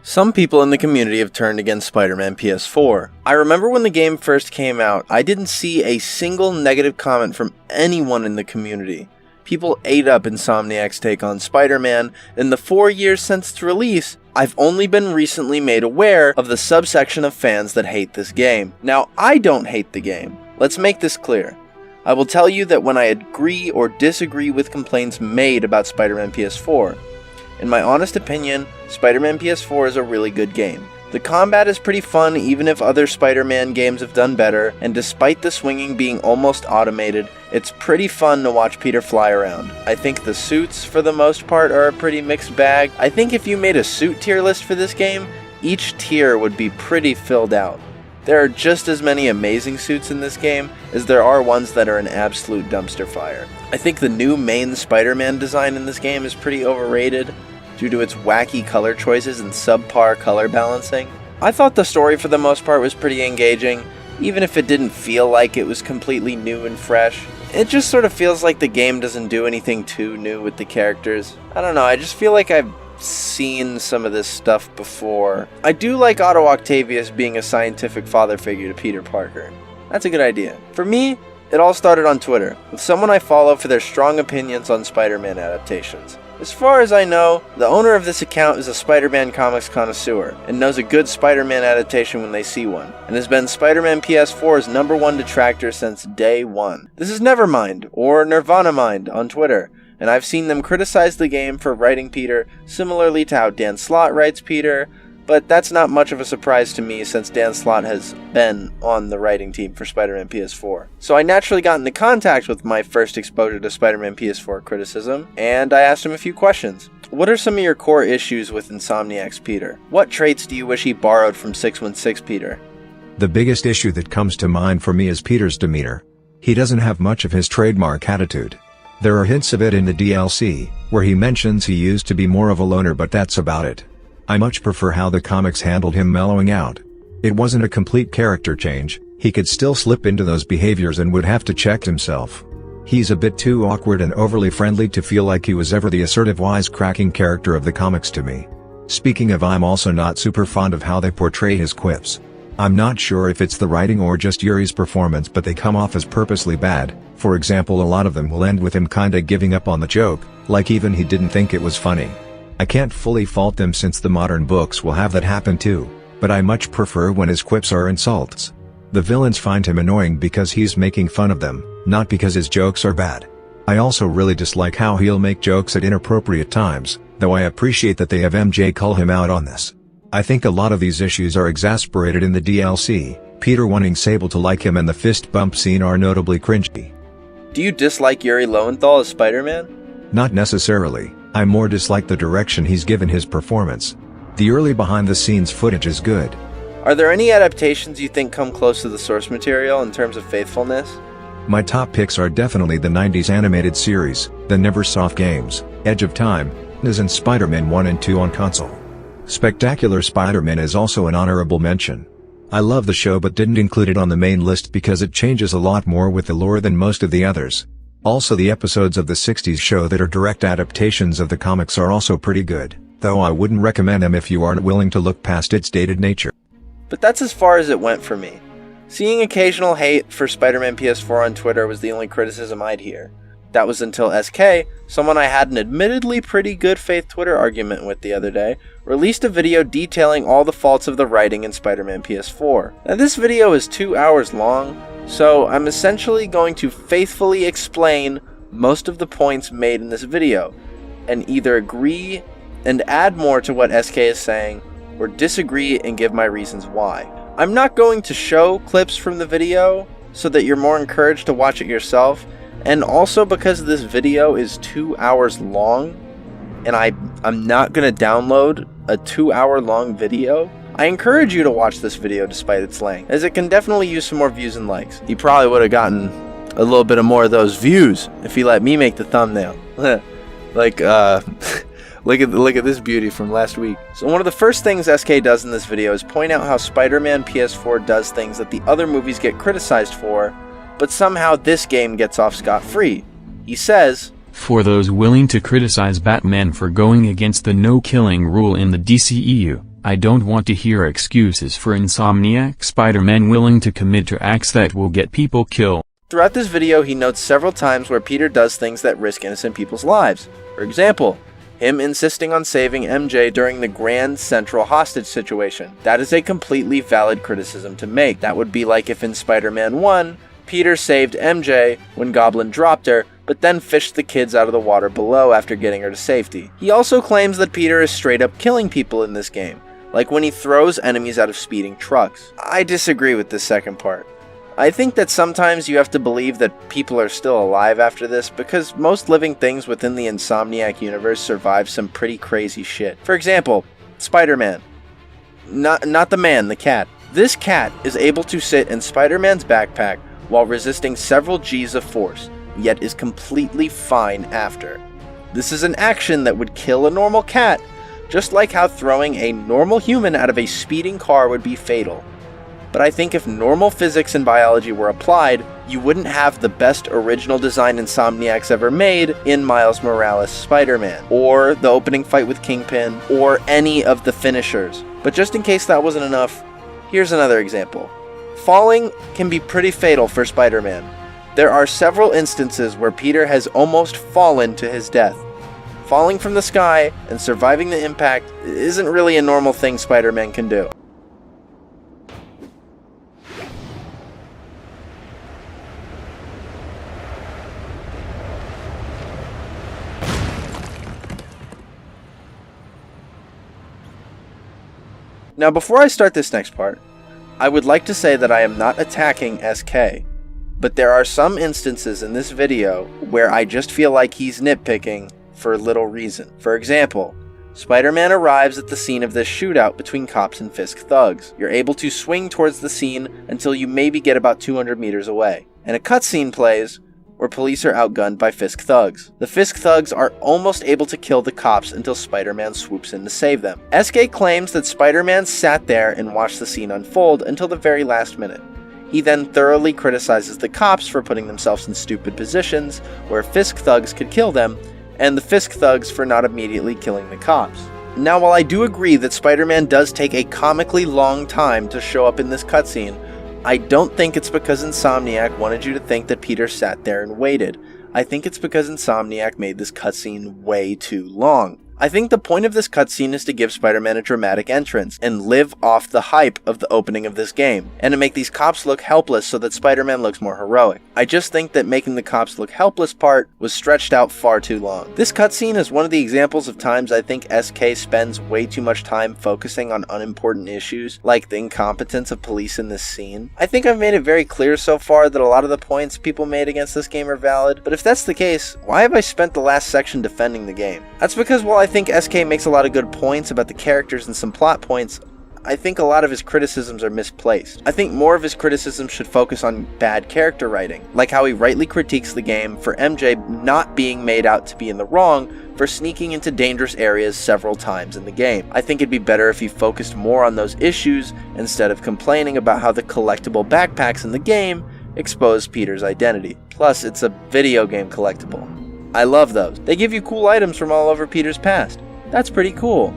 Some people in the community have turned against Spider-Man PS4. I remember when the game first came out, I didn't see a single negative comment from anyone in the community. People ate up Insomniac's take on Spider-Man. In the 4 years since its release, I've only been recently made aware of the subsection of fans that hate this game. Now, I don't hate the game. Let's make this clear. I will tell you that when I agree or disagree with complaints made about Spider-Man PS4, in my honest opinion, Spider-Man PS4 is a really good game. The combat is pretty fun even if other Spider-Man games have done better, and despite the swinging being almost automated, it's pretty fun to watch Peter fly around. I think the suits, for the most part, are a pretty mixed bag. I think if you made a suit tier list for this game, each tier would be pretty filled out. There are just as many amazing suits in this game as there are ones that are an absolute dumpster fire. I think the new main Spider-Man design in this game is pretty overrated due to its wacky color choices and subpar color balancing. I thought the story for the most part was pretty engaging, even if it didn't feel like it was completely new and fresh. It just sort of feels like the game doesn't do anything too new with the characters. I don't know, I just feel like I've seen some of this stuff before. I do like Otto Octavius being a scientific father figure to Peter Parker. That's a good idea. For me, it all started on Twitter, with someone I follow for their strong opinions on Spider-Man adaptations. As far as I know, the owner of this account is a Spider-Man comics connoisseur, and knows a good Spider-Man adaptation when they see one, and has been Spider-Man PS4's #1 detractor since day one. This is Nevermind, or Nirvana Mind, on Twitter, and I've seen them criticize the game for writing Peter similarly to how Dan Slott writes Peter, but that's not much of a surprise to me since Dan Slott has been on the writing team for Spider-Man PS4. So I naturally got into contact with my first exposure to Spider-Man PS4 criticism, and I asked him a few questions. What are some of your core issues with Insomniac's Peter? What traits do you wish he borrowed from 616 Peter? The biggest issue that comes to mind for me is Peter's demeanor. He doesn't have much of his trademark attitude. There are hints of it in the DLC, where he mentions he used to be more of a loner, but that's about it. I much prefer how the comics handled him mellowing out. It wasn't a complete character change, he could still slip into those behaviors and would have to check himself. He's a bit too awkward and overly friendly to feel like he was ever the assertive wisecracking character of the comics to me. Speaking of, I'm also not super fond of how they portray his quips. I'm not sure if it's the writing or just Yuri's performance, but they come off as purposely bad. For example, a lot of them will end with him kinda giving up on the joke, like even he didn't think it was funny. I can't fully fault them since the modern books will have that happen too, but I much prefer when his quips are insults. The villains find him annoying because he's making fun of them, not because his jokes are bad. I also really dislike how he'll make jokes at inappropriate times, though I appreciate that they have MJ call him out on this. I think a lot of these issues are exasperated in the DLC. Peter wanting Sable to like him and the fist bump scene are notably cringy. Do you dislike Yuri Lowenthal as Spider-Man? Not necessarily. I more dislike the direction he's given his performance. The early behind-the-scenes footage is good. Are there any adaptations you think come close to the source material in terms of faithfulness? My top picks are definitely the 90s animated series, the Neversoft games, Edge of Time, and Spider-Man 1 and 2 on console. Spectacular Spider-Man is also an honorable mention. I love the show but didn't include it on the main list because it changes a lot more with the lore than most of the others. Also, the episodes of the 60s show that are direct adaptations of the comics are also pretty good, though I wouldn't recommend them if you aren't willing to look past its dated nature. But that's as far as it went for me. Seeing occasional hate for Spider-Man PS4 on Twitter was the only criticism I'd hear. That was until SK, someone I had an admittedly pretty good faith Twitter argument with the other day, released a video detailing all the faults of the writing in Spider-Man PS4. Now this video is 2 hours long, so I'm essentially going to faithfully explain most of the points made in this video, and either agree and add more to what SK is saying, or disagree and give my reasons why. I'm not going to show clips from the video so that you're more encouraged to watch it yourself, and also because this video is 2 hours long, and I'm not going to download a 2 hour long video, I encourage you to watch this video despite its length, as it can definitely use some more views and likes. He probably would have gotten a little bit of more of those views if he let me make the thumbnail. Like, look at this beauty from last week. So one of the first things SK does in this video is point out how Spider-Man PS4 does things that the other movies get criticized for, but somehow this game gets off scot-free. He says, For those willing to criticize Batman for going against the no-killing rule in the DCEU, I don't want to hear excuses for Insomniac Spider-Man willing to commit to acts that will get people killed. Throughout this video, he notes several times where Peter does things that risk innocent people's lives. For example, him insisting on saving MJ during the Grand Central hostage situation. That is a completely valid criticism to make. That would be like if in Spider-Man 1, Peter saved MJ when Goblin dropped her, but then fished the kids out of the water below after getting her to safety. He also claims that Peter is straight up killing people in this game, like when he throws enemies out of speeding trucks. I disagree with this second part. I think that sometimes you have to believe that people are still alive after this, because most living things within the Insomniac universe survive some pretty crazy shit. For example, Spider-Man. Not the man, the cat. This cat is able to sit in Spider-Man's backpack while resisting several G's of force, yet is completely fine after. This is an action that would kill a normal cat, just like how throwing a normal human out of a speeding car would be fatal. But I think if normal physics and biology were applied, you wouldn't have the best original design Insomniac's ever made in Miles Morales' Spider-Man, or the opening fight with Kingpin, or any of the finishers. But just in case that wasn't enough, here's another example. Falling can be pretty fatal for Spider-Man. There are several instances where Peter has almost fallen to his death. Falling from the sky and surviving the impact isn't really a normal thing Spider-Man can do. Now, before I start this next part, I would like to say that I am not attacking SK, but there are some instances in this video where I just feel like he's nitpicking for little reason. For example, Spider-Man arrives at the scene of this shootout between cops and Fisk thugs. You're able to swing towards the scene until you maybe get about 200 meters away, and a cutscene plays where police are outgunned by Fisk thugs. The Fisk thugs are almost able to kill the cops until Spider-Man swoops in to save them. SK claims that Spider-Man sat there and watched the scene unfold until the very last minute. He then thoroughly criticizes the cops for putting themselves in stupid positions where Fisk thugs could kill them, and the Fisk thugs for not immediately killing the cops. Now, while I do agree that Spider-Man does take a comically long time to show up in this cutscene, I don't think it's because Insomniac wanted you to think that Peter sat there and waited. I think it's because Insomniac made this cutscene way too long. I think the point of this cutscene is to give Spider-Man a dramatic entrance and live off the hype of the opening of this game, and to make these cops look helpless so that Spider-Man looks more heroic. I just think that making the cops look helpless part was stretched out far too long. This cutscene is one of the examples of times I think SK spends way too much time focusing on unimportant issues, like the incompetence of police in this scene. I think I've made it very clear so far that a lot of the points people made against this game are valid, but if that's the case, why have I spent the last section defending the game? That's because while I think SK makes a lot of good points about the characters and some plot points, I think a lot of his criticisms are misplaced. I think more of his criticisms should focus on bad character writing, like how he rightly critiques the game for MJ not being made out to be in the wrong for sneaking into dangerous areas several times in the game. I think it'd be better if he focused more on those issues instead of complaining about how the collectible backpacks in the game expose Peter's identity. Plus, it's a video game collectible. I love those. They give you cool items from all over Peter's past. That's pretty cool.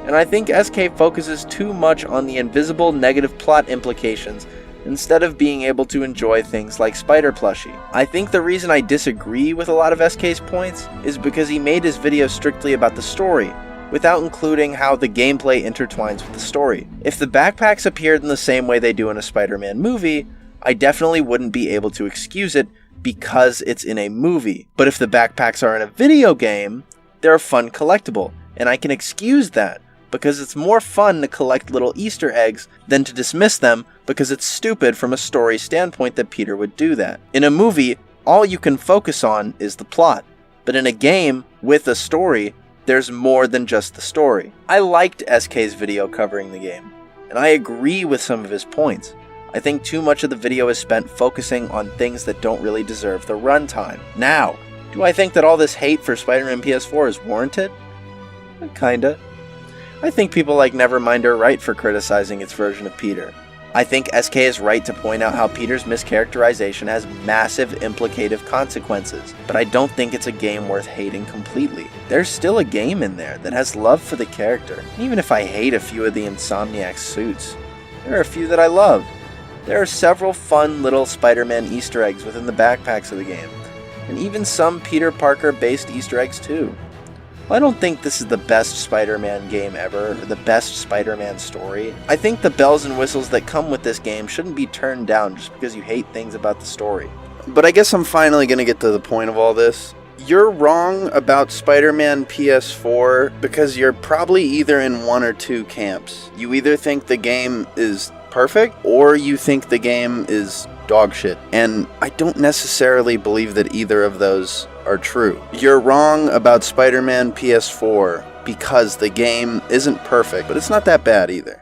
And I think SK focuses too much on the invisible negative plot implications instead of being able to enjoy things like Spider Plushie. I think the reason I disagree with a lot of SK's points is because he made his video strictly about the story, without including how the gameplay intertwines with the story. If the backpacks appeared in the same way they do in a Spider-Man movie, I definitely wouldn't be able to excuse it because it's in a movie. But if the backpacks are in a video game, they're a fun collectible, and I can excuse that because it's more fun to collect little Easter eggs than to dismiss them because it's stupid from a story standpoint that Peter would do that. In a movie, all you can focus on is the plot, but in a game with a story, there's more than just the story. I liked SK's video covering the game, and I agree with some of his points. I think too much of the video is spent focusing on things that don't really deserve the runtime. Now, do I think that all this hate for Spider-Man PS4 is warranted? Kinda. I think people like Nevermind are right for criticizing its version of Peter. I think SK is right to point out how Peter's mischaracterization has massive implicative consequences, but I don't think it's a game worth hating completely. There's still a game in there that has love for the character, even if I hate a few of the Insomniac suits. There are a few that I love. There are several fun little Spider-Man Easter eggs within the backpacks of the game, and even some Peter Parker-based Easter eggs too. While I don't think this is the best Spider-Man game ever, or the best Spider-Man story, I think the bells and whistles that come with this game shouldn't be turned down just because you hate things about the story. But I guess I'm finally going to get to the point of all this. You're wrong about Spider-Man PS4 because you're probably either in one or two camps. You either think the game is perfect, or you think the game is dog shit. And I don't necessarily believe that either of those are true. You're wrong about Spider-Man PS4 because the game isn't perfect, but it's not that bad either.